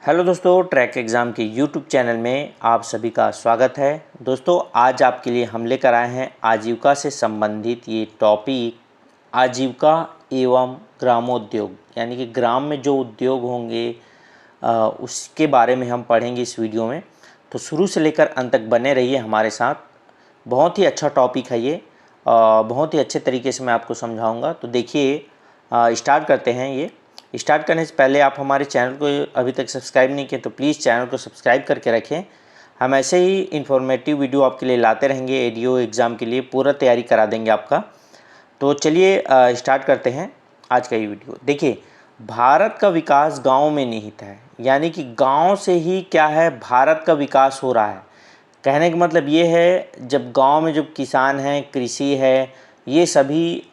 Hello दोस्तों, track exam के YouTube channel में आप सभी का स्वागत है। दोस्तों, आज आपके लिए हम लेकर आए हैं आजीविका से संबंधित ये टॉपिक, आजीविका एवं ग्रामोद्योग, यानी कि ग्राम में जो उद्योग होंगे उसके बारे में हम पढ़ेंगे इस वीडियो में। तो शुरू से लेकर अंत तक बने रहिए हमारे साथ। बहुत ही अच्छा टॉपिक है ये, बहुत ही अच्छे तरीके से मैं आपको समझाऊँगा। तो देखिए, स्टार्ट करते हैं। ये स्टार्ट करने से पहले आप हमारे चैनल को अभी तक सब्सक्राइब नहीं किए तो प्लीज़ चैनल को सब्सक्राइब करके रखें। हम ऐसे ही इन्फॉर्मेटिव वीडियो आपके लिए लाते रहेंगे। एडीओ एग्ज़ाम के लिए पूरा तैयारी करा देंगे आपका। तो चलिए स्टार्ट करते हैं आज का ये वीडियो। देखिए, भारत का विकास गाँव में निहित है, यानी कि गाँव से ही क्या है, भारत का विकास हो रहा है। कहने का मतलब ये है, जब गांव में जब किसान हैं, कृषि है, ये सभी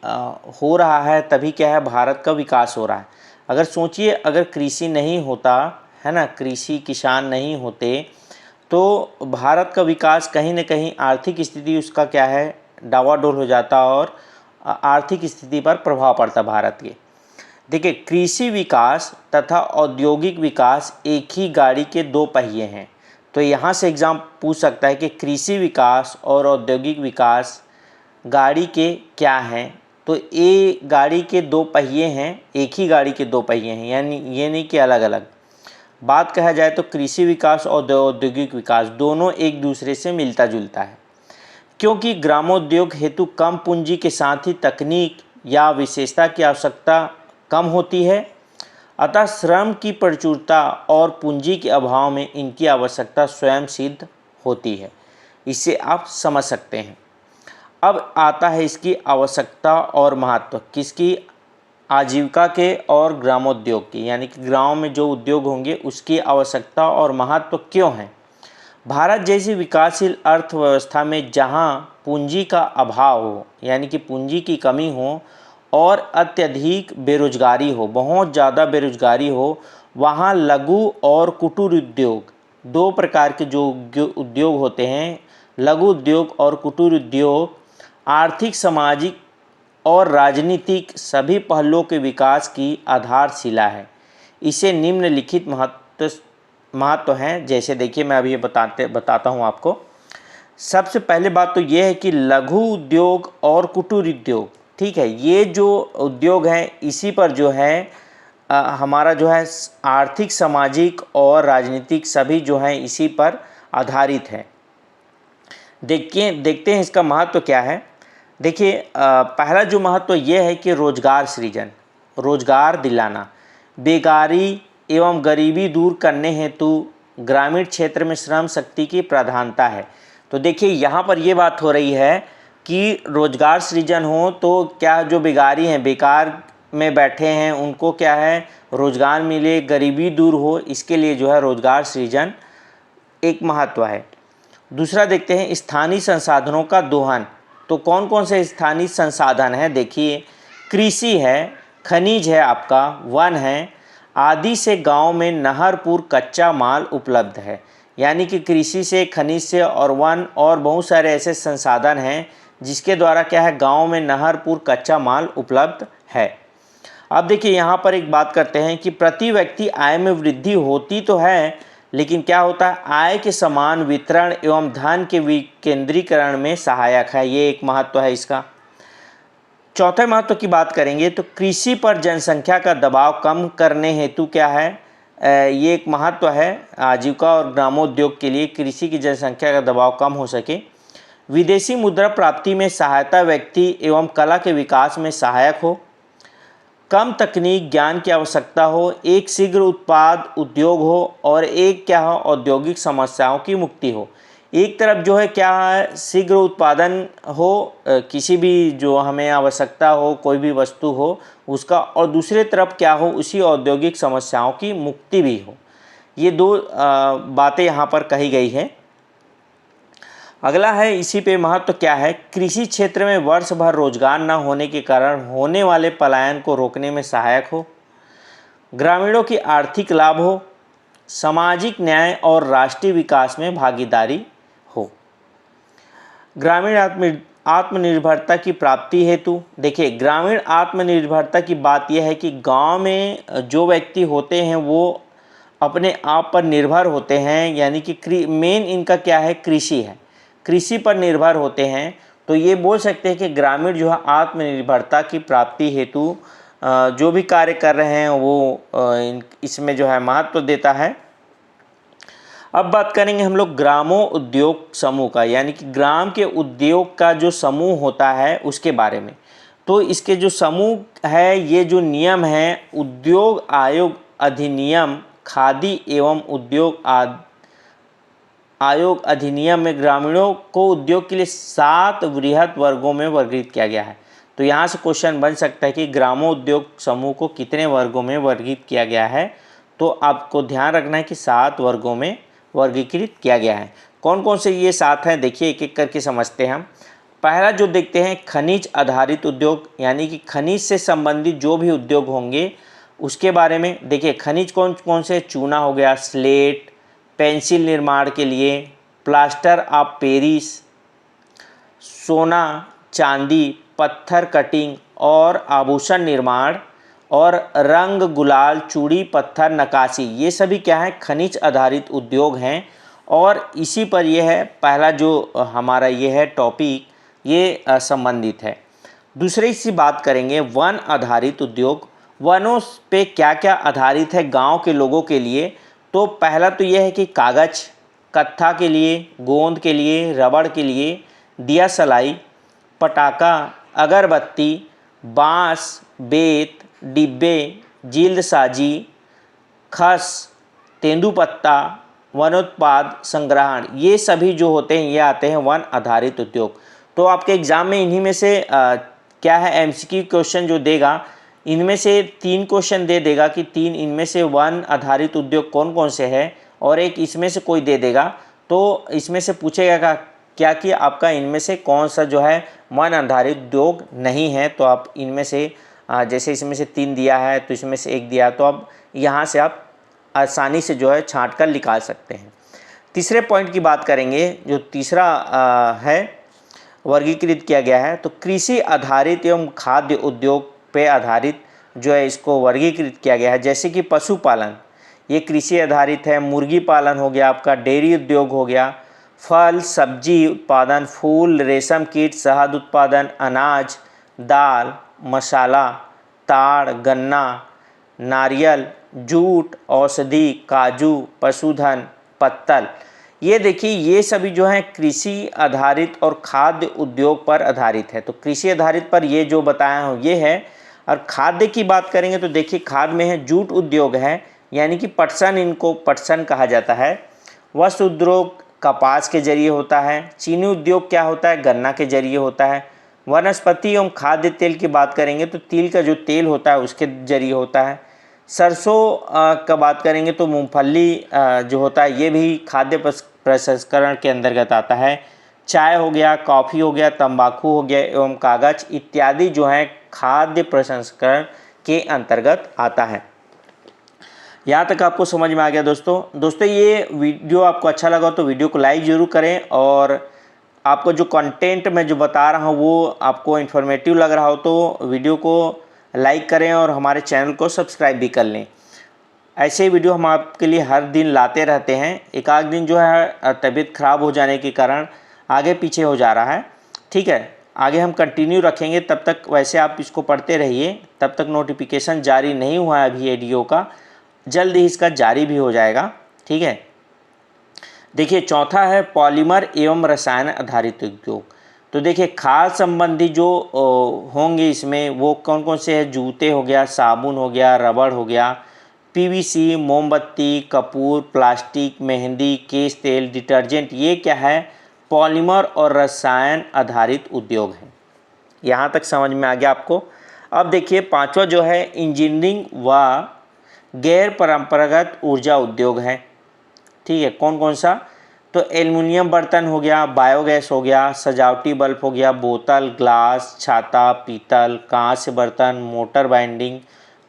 हो रहा है, तभी क्या है, भारत का विकास हो रहा है। अगर सोचिए, अगर कृषि नहीं होता है ना, कृषि किसान नहीं होते तो भारत का विकास कहीं ना कहीं आर्थिक स्थिति उसका क्या है, डावाडोल हो जाता और आर्थिक स्थिति पर प्रभाव पड़ता भारत के। देखिए, कृषि विकास तथा औद्योगिक विकास एक ही गाड़ी के दो पहिए हैं। तो यहाँ से एग्ज़ाम पूछ सकता है कि कृषि विकास और औद्योगिक विकास गाड़ी के क्या हैं। तो ये गाड़ी के दो पहिए हैं, एक ही गाड़ी के दो पहिए हैं, यानी ये नहीं कि अलग अलग। बात कहा जाए तो कृषि विकास और औद्योगिक विकास दोनों एक दूसरे से मिलता जुलता है, क्योंकि ग्रामोद्योग हेतु कम पूंजी के साथ ही तकनीक या विशेषता की आवश्यकता कम होती है। अतः श्रम की प्रचुरता और पूंजी के अभाव में इनकी आवश्यकता स्वयं सिद्ध होती है। इसे आप समझ सकते हैं। अब आता है इसकी आवश्यकता और महत्व, किसकी, आजीविका के और ग्रामोद्योग की, यानी कि गांव में जो उद्योग होंगे उसकी आवश्यकता और महत्व क्यों है। भारत जैसी विकासशील अर्थव्यवस्था में जहां पूंजी का अभाव हो, यानी कि पूंजी की कमी हो और अत्यधिक बेरोजगारी हो, बहुत ज़्यादा बेरोजगारी हो, वहाँ लघु और कुटीर उद्योग, दो प्रकार के जो उद्योग होते हैं, लघु उद्योग और कुटीर उद्योग, आर्थिक, सामाजिक और राजनीतिक सभी पहलुओं के विकास की आधारशिला है। इसे निम्नलिखित महत्व हैं। जैसे देखिए, मैं अभी ये बताता हूँ आपको। सबसे पहले बात तो ये है कि लघु उद्योग और कुटीर उद्योग, ठीक है, ये जो उद्योग हैं इसी पर जो है हमारा जो है आर्थिक, सामाजिक और राजनीतिक सभी जो हैं इसी पर आधारित है। देखते हैं इसका महत्व क्या है। देखिए, पहला जो महत्व ये है कि रोजगार सृजन, रोजगार दिलाना, बेकारी एवं गरीबी दूर करने हेतु ग्रामीण क्षेत्र में श्रम शक्ति की प्रधानता है। तो देखिए, यहाँ पर ये बात हो रही है कि रोजगार सृजन हो तो क्या, जो बेकारी हैं, बेकार में बैठे हैं, उनको क्या है, रोजगार मिले, गरीबी दूर हो, इसके लिए जो है रोजगार सृजन एक महत्व है। दूसरा देखते हैं स्थानीय संसाधनों का दोहन। तो कौन कौन से स्थानीय संसाधन हैं, देखिए, कृषि है, खनिज है, आपका वन है, आदि से गांव में नहरपुर कच्चा माल उपलब्ध है। यानी कि कृषि से, खनिज से और वन और बहुत सारे ऐसे संसाधन हैं जिसके द्वारा क्या है, गांव में नहरपुर कच्चा माल उपलब्ध है। अब देखिए, यहाँ पर एक बात करते हैं कि प्रति व्यक्ति आय में वृद्धि होती तो है, लेकिन क्या होता है, आय के समान वितरण एवं धन के विकेंद्रीकरण में सहायक है। ये एक महत्व है इसका। चौथे महत्व की बात करेंगे तो कृषि पर जनसंख्या का दबाव कम करने हेतु क्या है, ये एक महत्व है आजीविका और ग्रामोद्योग के लिए, कृषि की जनसंख्या का दबाव कम हो सके। विदेशी मुद्रा प्राप्ति में सहायता, व्यक्ति एवं कला के विकास में सहायक हो, कम तकनीक ज्ञान की आवश्यकता हो, एक शीघ्र उत्पाद उद्योग हो और एक क्या हो, औद्योगिक समस्याओं की मुक्ति हो। एक तरफ जो है क्या है, शीघ्र उत्पादन हो, किसी भी जो हमें आवश्यकता हो, कोई भी वस्तु हो उसका, और दूसरे तरफ क्या हो, उसी औद्योगिक समस्याओं की मुक्ति भी हो। ये दो बातें यहाँ पर कही गई हैं। अगला है, इसी पे महत्व क्या है, कृषि क्षेत्र में वर्ष भर रोजगार न होने के कारण होने वाले पलायन को रोकने में सहायक हो, ग्रामीणों की आर्थिक लाभ हो, सामाजिक न्याय और राष्ट्रीय विकास में भागीदारी हो। ग्रामीण आत्मनिर्भरता की प्राप्ति हेतु, देखिए, ग्रामीण आत्मनिर्भरता की बात यह है कि गांव में जो व्यक्ति होते हैं वो अपने आप पर निर्भर होते हैं, यानी कि मेन इनका क्या है, कृषि है, कृषि पर निर्भर होते हैं, तो ये बोल सकते हैं कि ग्रामीण जो है आत्मनिर्भरता की प्राप्ति हेतु जो भी कार्य कर रहे हैं वो इसमें जो है महत्व देता है। अब बात करेंगे हम लोग ग्रामो उद्योग समूह का, यानी कि ग्राम के उद्योग का जो समूह होता है उसके बारे में। तो इसके जो समूह है, ये जो नियम है, उद्योग आयोग अधिनियम, खादी एवं उद्योग आयोग अधिनियम में ग्रामीणों को उद्योग के लिए 7 वृहद वर्गों में वर्गीकृत किया गया है। तो यहाँ से क्वेश्चन बन सकता है कि ग्रामो उद्योग समूह को कितने वर्गों में वर्गीकृत किया गया है। तो आपको ध्यान रखना है कि 7 वर्गों में वर्गीकृत किया गया है। कौन कौन से ये 7 हैं, देखिए एक एक करके समझते हैं हम। पहला जो देखते हैं, खनिज आधारित उद्योग, यानी कि खनिज से संबंधित जो भी उद्योग होंगे उसके बारे में। देखिए खनिज कौन कौन से, चूना हो गया, स्लेट, पेंसिल निर्माण के लिए, प्लास्टर ऑफ पेरिस, सोना चांदी, पत्थर कटिंग और आभूषण निर्माण, और रंग गुलाल, चूड़ी पत्थर नक्काशी, ये सभी क्या है, खनिज आधारित उद्योग हैं। और इसी पर यह है पहला जो हमारा ये है टॉपिक, ये संबंधित है। दूसरी सी बात करेंगे वन आधारित उद्योग, वनों पे क्या क्या आधारित है गांव के लोगों के लिए। तो पहला तो यह है कि कागज़, कत्था के लिए, गोंद के लिए, रबड़ के लिए, दिया सलाई, पटाखा, अगरबत्ती, बांस, बेत, डिब्बे, जिल्दसाजी, खस, तेंदुपत्ता, वनोत्पाद संग्रहण, ये सभी जो होते हैं ये आते हैं वन आधारित उद्योग। तो आपके एग्ज़ाम में इन्हीं में से क्या है, एमसीक्यू क्वेश्चन जो देगा, इनमें से 3 क्वेश्चन दे देगा कि 3 इनमें से वन आधारित उद्योग कौन कौन से हैं, और एक इसमें से कोई दे देगा। तो इसमें से पूछेगा क्या कि आपका इनमें से कौन सा जो है वन आधारित उद्योग नहीं है। तो आप इनमें से जैसे इसमें से 3 दिया है तो इसमें से 1 दिया, तो अब यहाँ से आप आसानी से जो है छांट कर निकाल सकते हैं। तीसरे पॉइंट की बात करेंगे, जो तीसरा है वर्गीकृत किया गया है, तो कृषि आधारित एवं खाद्य उद्योग पे आधारित जो है इसको वर्गीकृत किया गया है। जैसे कि पशुपालन, ये कृषि आधारित है, मुर्गी पालन हो गया आपका, डेयरी उद्योग हो गया, फल सब्जी उत्पादन, फूल, रेशम कीट, शहद उत्पादन, अनाज, दाल, मसाला, ताड़, गन्ना, नारियल, जूट, औषधि, काजू, पशुधन, पत्तल, ये देखिए ये सभी जो हैं कृषि आधारित और खाद्य उद्योग पर आधारित है। तो कृषि आधारित पर ये जो बताया हूँ ये है। और खाद्य की बात करेंगे तो देखिए खाद्य में है जूट उद्योग है, यानी कि पटसन, इनको पटसन कहा जाता है। वस्त्र उद्योग कपास के जरिए होता है। चीनी उद्योग क्या होता है, गन्ना के जरिए होता है। वनस्पति एवं खाद्य तेल की बात करेंगे तो तिल का जो तेल होता है उसके जरिए होता है। सरसों का बात करेंगे तो मूंगफली जो होता है ये भी खाद्य प्रसंस्करण के अंतर्गत आता है। चाय हो गया, कॉफ़ी हो गया, तंबाकू हो गया एवं कागज़ इत्यादि जो है खाद्य प्रसंस्करण के अंतर्गत आता है। यहाँ तक आपको समझ में आ गया दोस्तों ये वीडियो आपको अच्छा लगा तो वीडियो को लाइक ज़रूर करें, और आपको जो कंटेंट मैं जो बता रहा हूँ वो आपको इन्फॉर्मेटिव लग रहा हो तो वीडियो को लाइक करें और हमारे चैनल को सब्सक्राइब भी कर लें। ऐसे वीडियो हम आपके लिए हर दिन लाते रहते हैं। एक आध दिन जो है तबीयत ख़राब हो जाने के कारण आगे पीछे हो जा रहा है, ठीक है, आगे हम कंटिन्यू रखेंगे। तब तक वैसे आप इसको पढ़ते रहिए, तब तक नोटिफिकेशन जारी नहीं हुआ है अभी एडीओ का, जल्द ही इसका जारी भी हो जाएगा, ठीक है। देखिए चौथा है पॉलीमर एवं रसायन आधारित उद्योग। तो देखिए खाद संबंधी जो होंगे इसमें वो कौन कौन से हैं, जूते हो गया, साबुन हो गया, रबड़ हो गया, पीवीसी, मोमबत्ती, कपूर, प्लास्टिक, मेहंदी, केश तेल, डिटर्जेंट, ये क्या है, पॉलीमर और रसायन आधारित उद्योग है। यहाँ तक समझ में आ गया आपको। अब देखिए पांचवा जो है इंजीनियरिंग व गैर परंपरागत ऊर्जा उद्योग है, ठीक है। कौन कौन सा, तो एल्युमिनियम बर्तन हो गया, बायोगैस हो गया, सजावटी बल्ब हो गया, बोतल, ग्लास, छाता, पीतल, कांच बर्तन, मोटर बाइंडिंग,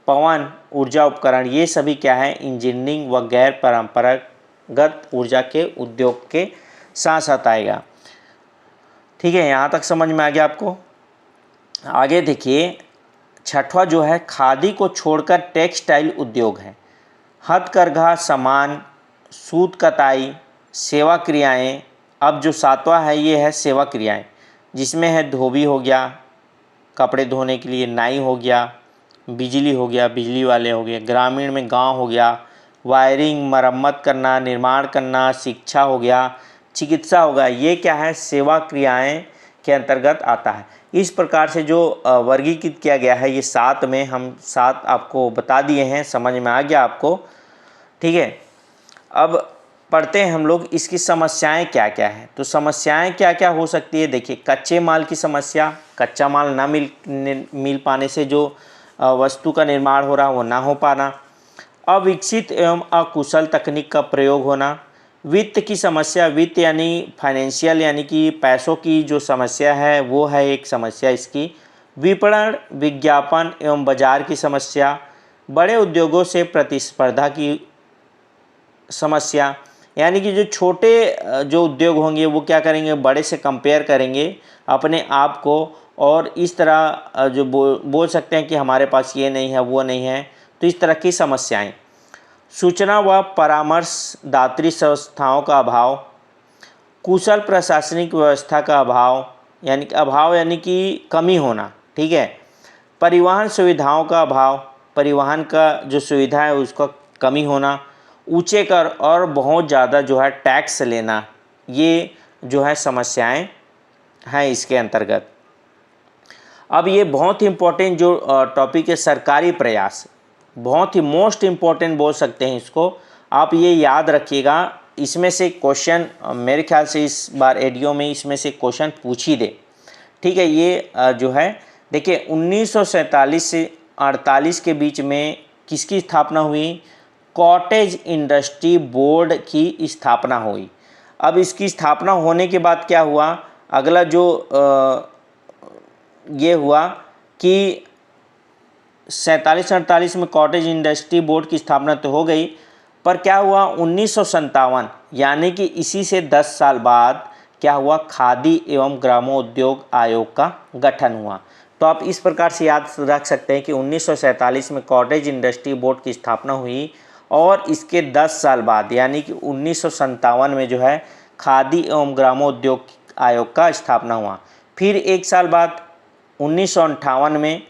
पवन ऊर्जा उपकरण, ये सभी क्या है इंजीनियरिंग व गैर परंपरागत ऊर्जा के उद्योग के साथ साथ आएगा, ठीक है। यहाँ तक समझ में आ गया आपको। आगे देखिए छठवां जो है खादी को छोड़कर टेक्सटाइल उद्योग है। हथकरघा सामान, सूत कताई, सेवा क्रियाएँ। अब जो सातवां है ये है सेवा क्रियाएँ, जिसमें है धोबी हो गया, कपड़े धोने के लिए नाई हो गया, बिजली हो गया, बिजली वाले हो गए, ग्रामीण में गांव हो गया, वायरिंग, मरम्मत करना, निर्माण करना, शिक्षा हो गया, चिकित्सा हो गया। ये क्या है, सेवा क्रियाएं के अंतर्गत आता है। इस प्रकार से जो वर्गीकृत किया गया है, ये 7 में हम 7 आपको बता दिए हैं, समझ में आ गया आपको, ठीक है। अब पढ़ते हैं हम लोग इसकी समस्याएं क्या क्या है। तो समस्याएं क्या क्या हो सकती है, देखिए कच्चे माल की समस्या, कच्चा माल ना मिल पाने से जो वस्तु का निर्माण हो रहा है वो ना हो पाना, अविकसित एवं अकुशल तकनीक का प्रयोग होना, वित्त की समस्या, वित्त यानी फाइनेंशियल यानी कि पैसों की जो समस्या है वो है एक समस्या इसकी, विपणन, विज्ञापन एवं बाजार की समस्या, बड़े उद्योगों से प्रतिस्पर्धा की समस्या, यानी कि जो छोटे जो उद्योग होंगे वो क्या करेंगे, बड़े से कंपेयर करेंगे अपने आप को, और इस तरह जो बोल सकते हैं कि हमारे पास ये नहीं है वो नहीं है। तो इस तरह की समस्याएं, सूचना व परामर्शदात्री संस्थाओं का अभाव, कुशल प्रशासनिक व्यवस्था का अभाव यानी कि कमी होना, ठीक है, परिवहन सुविधाओं का अभाव, परिवहन का जो सुविधा है उसका कमी होना, ऊंचे कर और बहुत ज़्यादा जो है टैक्स लेना, ये जो है समस्याएं हैं इसके अंतर्गत। अब ये बहुत ही इम्पोर्टेंट जो टॉपिक है, सरकारी प्रयास, बहुत ही मोस्ट इम्पोर्टेंट बोल सकते हैं इसको, आप ये याद रखिएगा। इसमें से क्वेश्चन मेरे ख्याल से इस बार एडीओ में इसमें से क्वेश्चन पूछ ही दे, ठीक है। ये जो है देखिए 1947 से 48 के बीच में किसकी स्थापना हुई, कॉटेज इंडस्ट्री बोर्ड की स्थापना हुई। अब इसकी स्थापना होने के बाद क्या हुआ, अगला जो ये हुआ कि 47-48 में कॉटेज इंडस्ट्री बोर्ड की स्थापना तो हो गई, पर क्या हुआ 1957 यानी कि इसी से 10 साल बाद क्या हुआ, खादी एवं ग्रामोद्योग आयोग का गठन हुआ। तो आप इस प्रकार से याद रख सकते हैं कि 1947 में कॉटेज इंडस्ट्री बोर्ड की स्थापना हुई और इसके 10 साल बाद यानी कि 1957 में जो है खादी एवं ग्रामोद्योग आयोग का स्थापना हुआ। फिर एक साल बाद 1958 में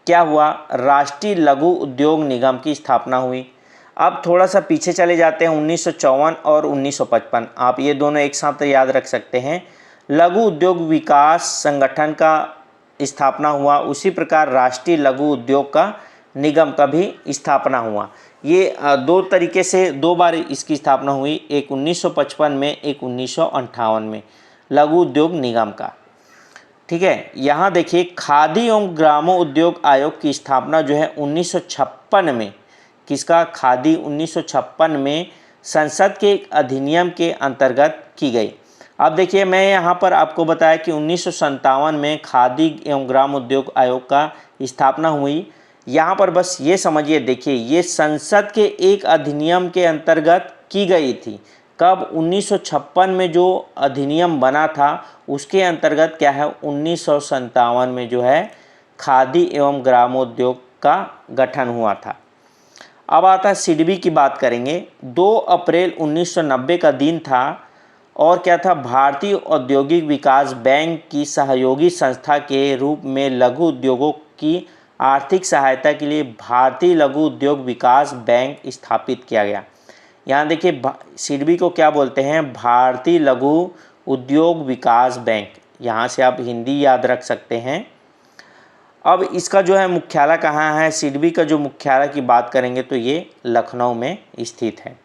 क्या हुआ, राष्ट्रीय लघु उद्योग निगम की स्थापना हुई। अब थोड़ा सा पीछे चले जाते हैं 1954 और 1955, आप ये दोनों एक साथ याद रख सकते हैं। लघु उद्योग विकास संगठन का स्थापना हुआ, उसी प्रकार राष्ट्रीय लघु उद्योग का निगम का भी स्थापना हुआ। ये दो तरीके से 2 बार इसकी स्थापना हुई, एक 1955 में, एक 1958 में, लघु उद्योग निगम का, ठीक है। यहाँ देखिए खादी एवं ग्रामो उद्योग आयोग की स्थापना जो है 1956 में, किसका, खादी, 1956 में संसद के एक अधिनियम के अंतर्गत की गई। अब देखिए मैं यहाँ पर आपको बताया कि 1957 में खादी एवं ग्राम उद्योग आयोग का स्थापना हुई। यहाँ पर बस ये समझिए, देखिए ये संसद के एक अधिनियम के अंतर्गत की गई थी। कब, 1956 में जो अधिनियम बना था उसके अंतर्गत क्या है, 1957 में जो है खादी एवं ग्रामोद्योग का गठन हुआ था। अब आता है सिडबी की बात करेंगे। 2 अप्रैल 1990 का दिन था और क्या था, भारतीय औद्योगिक विकास बैंक की सहयोगी संस्था के रूप में लघु उद्योगों की आर्थिक सहायता के लिए भारतीय लघु उद्योग विकास बैंक स्थापित किया गया। यहाँ देखिए सिडबी को क्या बोलते हैं, भारतीय लघु उद्योग विकास बैंक, यहाँ से आप हिंदी याद रख सकते हैं। अब इसका जो है मुख्यालय कहाँ है, सिडबी का जो मुख्यालय की बात करेंगे तो ये लखनऊ में स्थित है,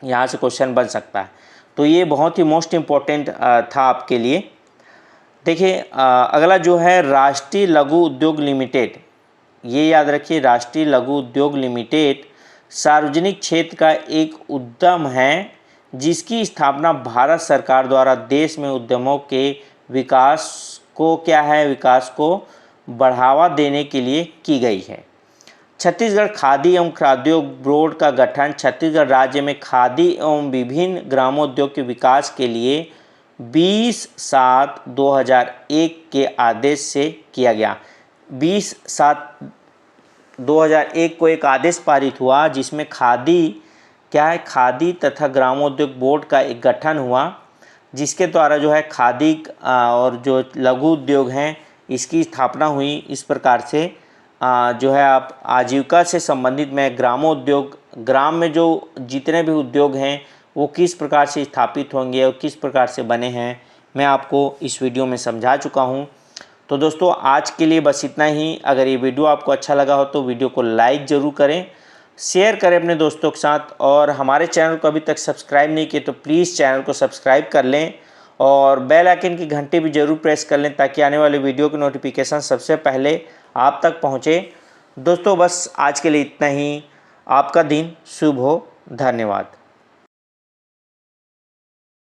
यहाँ से क्वेश्चन बन सकता है। तो ये बहुत ही मोस्ट इम्पोर्टेंट था आपके लिए। देखिए अगला जो है राष्ट्रीय लघु उद्योग लिमिटेड, ये याद रखिए, राष्ट्रीय लघु उद्योग लिमिटेड सार्वजनिक क्षेत्र का एक उद्यम है जिसकी स्थापना भारत सरकार द्वारा देश में उद्यमों के विकास को क्या है, विकास को बढ़ावा देने के लिए की गई है। छत्तीसगढ़ खादी एवं खाद्योद्योग बोर्ड का गठन छत्तीसगढ़ राज्य में खादी एवं विभिन्न ग्रामोद्योग के विकास के लिए 20/7/2001 के आदेश से किया गया। 20/7 2001 को एक आदेश पारित हुआ जिसमें खादी तथा ग्रामोद्योग बोर्ड का एक गठन हुआ, जिसके द्वारा जो है खादी और जो लघु उद्योग हैं इसकी स्थापना हुई। इस प्रकार से जो है आप आजीविका से संबंधित मैं ग्रामोद्योग, ग्राम में जो जितने भी उद्योग हैं वो किस प्रकार से स्थापित होंगे और किस प्रकार से बने हैं, मैं आपको इस वीडियो में समझा चुका हूं। तो दोस्तों आज के लिए बस इतना ही। अगर ये वीडियो आपको अच्छा लगा हो तो वीडियो को लाइक ज़रूर करें, शेयर करें अपने दोस्तों के साथ, और हमारे चैनल को अभी तक सब्सक्राइब नहीं किए तो प्लीज़ चैनल को सब्सक्राइब कर लें और बेल आइकन की घंटी भी ज़रूर प्रेस कर लें ताकि आने वाले वीडियो की नोटिफिकेशन सबसे पहले आप तक पहुँचे। दोस्तों बस आज के लिए इतना ही। आपका दिन शुभ हो। धन्यवाद।